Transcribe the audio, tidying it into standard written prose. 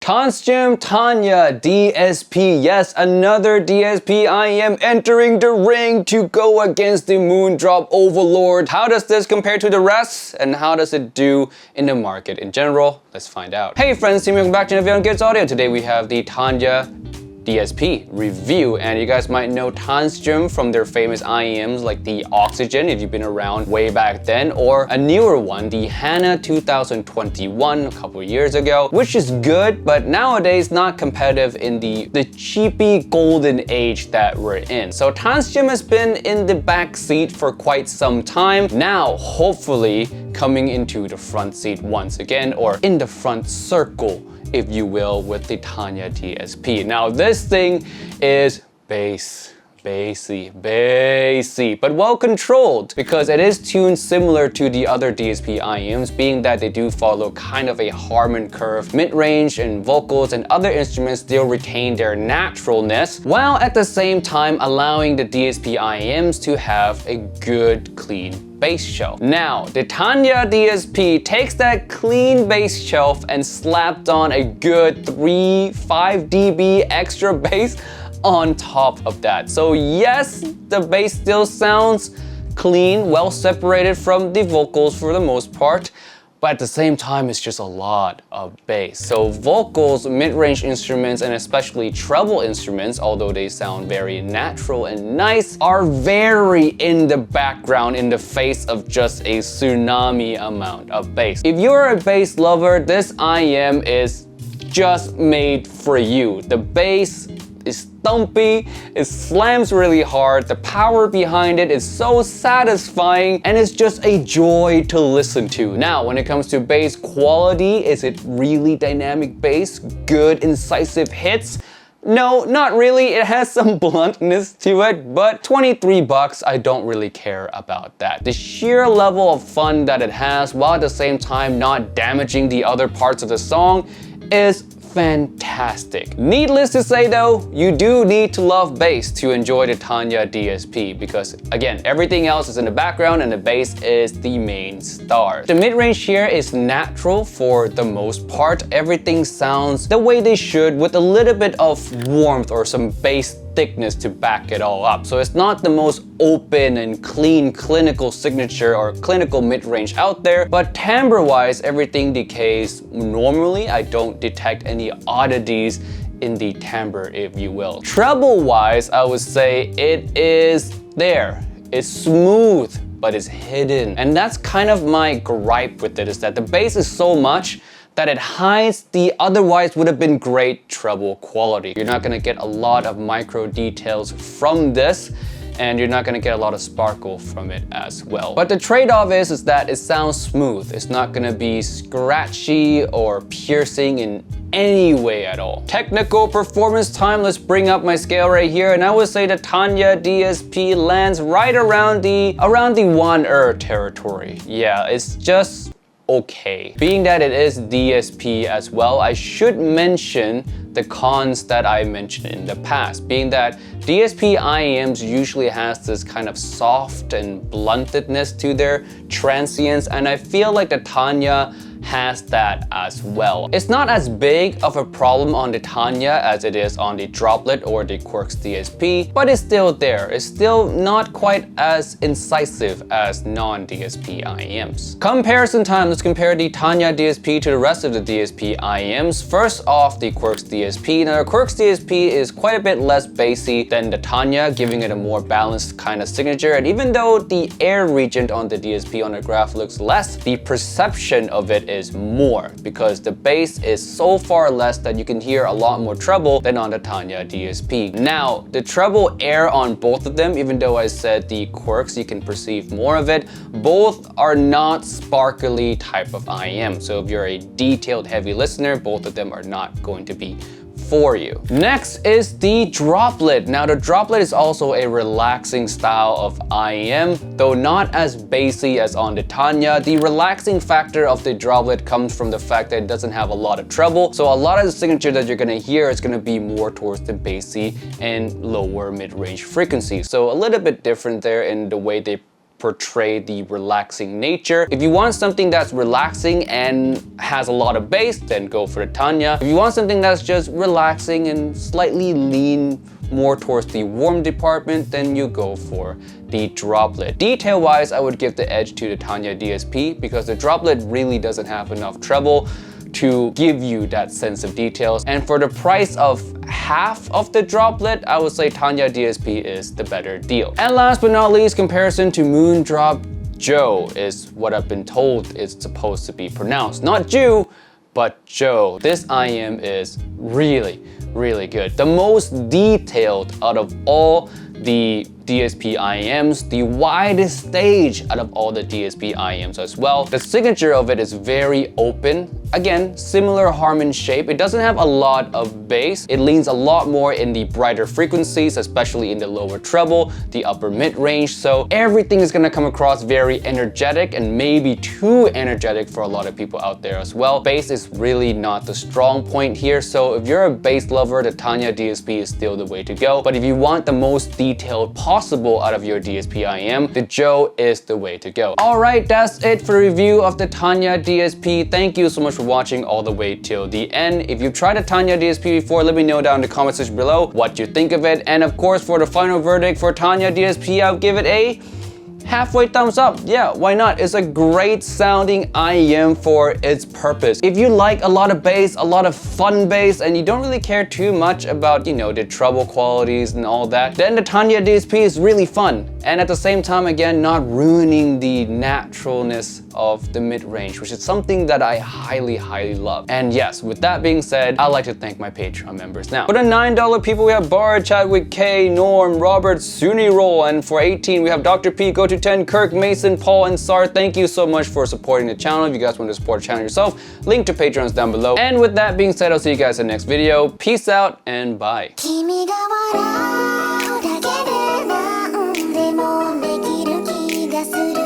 Tonstim Tanya DSP. Yes, another DSP IM entering the ring to go against the Moondrop Overlord. How does this compare to the rest? And how does it do in the market in general? Let's find out. Hey friends, welcome back to the video on Kids Audio. Today we have the Tanya DSP review, and you guys might know Tonstim from their famous IEMs like the Oxygen if you've been around way back then, or a newer one, the Hana 2021 a couple years ago, which is good but nowadays not competitive in the cheapy golden age that we're in. So Tonstim has been in the back seat for quite some time now, hopefully coming into the front seat once again, or in the front circle if you will, with the Tanya DSP. Now this thing is bassy, but well controlled because it is tuned similar to the other DSP IEMs, being that they do follow kind of a Harman curve. Mid-range and vocals and other instruments still retain their naturalness, while at the same time allowing the DSP IEMs to have a good, clean bass shelf. Now, the Tanya DSP takes that clean bass shelf and slapped on a good 5 dB extra bass on top of that. So yes, the bass still sounds clean, well separated from the vocals for the most part, but at the same time, it's just a lot of bass. So vocals, mid-range instruments, and especially treble instruments, although they sound very natural and nice, are very in the background in the face of just a tsunami amount of bass. If you're a bass lover, this IEM is just made for you. The bass is thumpy, it slams really hard, the power behind it is so satisfying, and it's just a joy to listen to. Now, when it comes to bass quality, is it really dynamic bass? Good incisive hits? No, not really. It has some bluntness to it, but 23 bucks, I don't really care about that. The sheer level of fun that it has, while at the same time not damaging the other parts of the song, is fantastic. Needless to say though, you do need to love bass to enjoy the Tanya DSP because again, everything else is in the background and the bass is the main star. The mid-range here is natural for the most part. Everything sounds the way they should with a little bit of warmth or some bass thickness to back it all up. So it's not the most open and clean clinical signature or clinical mid-range out there, but timbre-wise, everything decays normally. I don't detect any oddities in the timbre, if you will. Treble-wise, I would say it is there. It's smooth, but it's hidden. And that's kind of my gripe with it, is that the bass is so much that it hides the otherwise would have been great treble quality. You're not gonna get a lot of micro details from this, and you're not gonna get a lot of sparkle from it as well. But the trade-off is that it sounds smooth. It's not gonna be scratchy or piercing in any way at all. Technical performance time, let's bring up my scale right here, and I would say the Tanya DSP lands right around the 1 territory. Yeah, it's just okay. Being that it is DSP as well, I should mention the cons that I mentioned in the past, being that DSP IEMs usually has this kind of soft and bluntedness to their transients, and I feel like the Tanya has that as well. It's not as big of a problem on the Tanya as it is on the Droplet or the Quarks DSP, but it's still there. It's still not quite as incisive as non-DSP IEMs. Comparison time, let's compare the Tanya DSP to the rest of the DSP IEMs. First off, the Quarks DSP. Now the Quarks DSP is quite a bit less bassy than the Tanya, giving it a more balanced kind of signature, and even though the air region on the DSP on the graph looks less, the perception of it is more because the bass is so far less that you can hear a lot more treble than on the Tanya DSP. Now, the treble air on both of them, even though I said the Quarks you can perceive more of it, both are not sparkly type of IEM. So if you're a detailed heavy listener, both of them are not going to be for you. Next is the Droplet. Now the Droplet is also a relaxing style of IEM, though not as bassy as on the Tanya. The relaxing factor of the Droplet comes from the fact that it doesn't have a lot of treble, so a lot of the signature that you're gonna hear is gonna be more towards the bassy and lower mid-range frequencies. So a little bit different there in the way they portray the relaxing nature. If you want something that's relaxing and has a lot of bass, then go for the Tanya. If you want something that's just relaxing and slightly lean more towards the warm department, then you go for the Droplet. Detail-wise, I would give the edge to the Tanya DSP because the Droplet really doesn't have enough treble to give you that sense of details. And for the price of half of the Droplet, I would say Tanya DSP is the better deal. And last but not least, comparison to Moondrop Joe is what I've been told it's supposed to be pronounced. Not Jew, but Joe. This IM is really good. The most detailed out of all the DSP IMs, the widest stage out of all the DSP IMs as well. The signature of it is very open. Again, similar Harman shape. It doesn't have a lot of bass. It leans a lot more in the brighter frequencies, especially in the lower treble, the upper mid-range. So everything is gonna come across very energetic and maybe too energetic for a lot of people out there as well. Bass is really not the strong point here. So if you're a bass lover, the Tanya DSP is still the way to go. But if you want the most detailed possible out of your DSP IM, the Joe is the way to go. All right, that's it for review of the Tanya DSP. Thank you so much for watching all the way till the end. If you've tried a Tanya DSP before, let me know down in the comment section below what you think of it. And of course, for the final verdict for Tanya DSP, I'll give it a halfway thumbs up. Yeah, why not? It's a great sounding IM for its purpose. If you like a lot of bass, a lot of fun bass, and you don't really care too much about, you know, the treble qualities and all that, then the Tanya DSP is really fun. And at the same time, again, not ruining the naturalness of the mid-range, which is something that I highly love. And yes, with that being said, I'd like to thank my Patreon members now. For the $9 people, we have Bard, Chadwick K, Norm, Robert, Suni Roll, and for 18, we have Dr. P, Go to 10, Kirk, Mason, Paul, and Sar. Thank you so much for supporting the channel. If you guys want to support the channel yourself, link to Patreon's down below. And with that being said, I'll see you guys in the next video. Peace out and bye. 君が笑うだけで何でもできる気がする